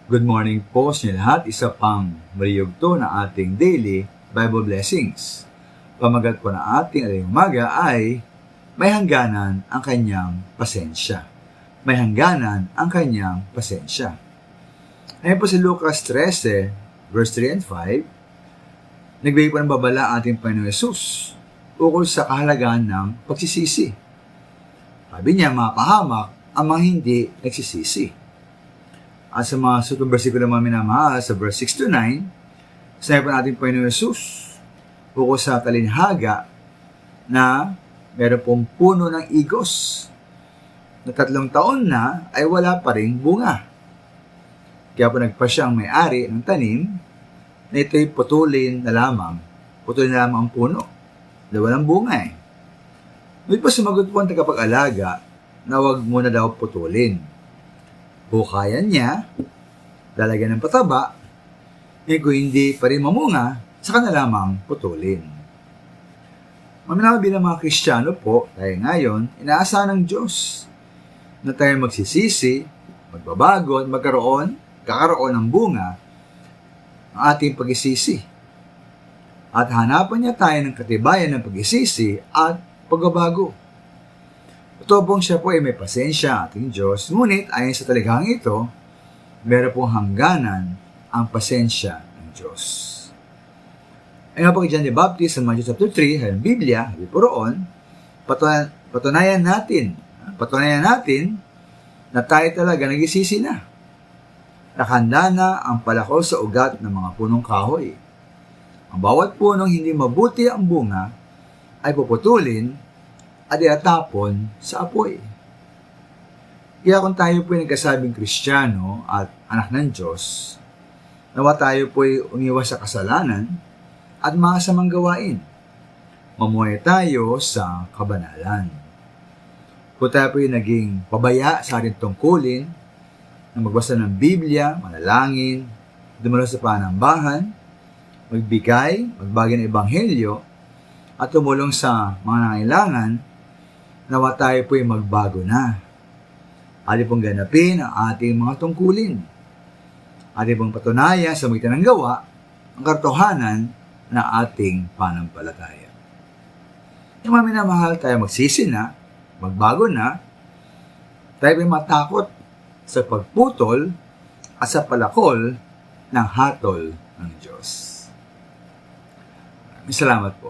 Good morning po sa inyo lahat. Isa pang mariyugto na ating daily Bible blessings. Pamagat po na ating aling umaga ay may hangganan ang kanyang pasensya. May hangganan ang kanyang pasensya. Ngayon po si Lucas 13, verse 3 and 5, nagbigay po ng babala ang ating Panginoon Yesus ukol sa kahalagahan ng pagsisisi. Sabi niya, mapahamak ang mga hindi nagsisisi. At sa mga sutong versikulo mga minamahal, sa verse 6 to 9, sinabi po natin Panginoon Yesus ukol sa talinhaga na meron pong puno ng igos na 3 taon na ay wala pa ring bunga. Kaya po nagpasya ang may-ari ng tanim na ito'y putulin na lamang ang puno. Dahil walang bunga eh. Ngunit po sumagot po ang tagapag-alaga na huwag muna daw putulin. Hukayan niya, lalagyan ng pataba, kung hindi pa rin mamunga, saka na lamang putulin. Maminawa bilang mga Kristiyano po, tayo ngayon, inaasahan ng Diyos na tayo magsisisi, magbabago at kakaroon ng bunga ang ating pagsisisi. At hanapan niya tayo ng katibayan ng pagsisisi at pagbabago. Ito pong siya po ay may pasensya ating Diyos, ngunit ayon sa talighang ito, meron pong hangganan ang pasensya ng Diyos. Ayun nga po kay John the Baptist sa Matthew chapter 3, ang Biblia, sabi po roon, patunayan natin na tayo talaga nagsisisi na. Nakahanda na ang palakol sa ugat ng mga punong kahoy. Ang bawat punong hindi mabuti ang bunga ay puputulin at itatapon sa apoy. Kaya kung tayo po ay nagkasabing Kristiyano at anak ng Diyos, nawa tayo po ay umiwas sa kasalanan at masamang gawain. Mamuhay tayo sa kabanalan. Kung tayo po ay naging pabaya sa ating tungkulin, na magbasa ng Biblia, manalangin, dumalo sa panambahan, magbigay, magbagi ng Ebanghelyo, at tumulong sa mga nangailangan, nawa tayo po ay magbago na. Ating pong ganapin ang ating mga tungkulin. Ating pong patunayan sa magitan ng gawa ang katotohanan na ating panampalataya. Yung mga minamahal, tayo magsisi na, magbago na, tayo ay matakot sa pagputol at sa palakol ng hatol ng Diyos. Salamat po.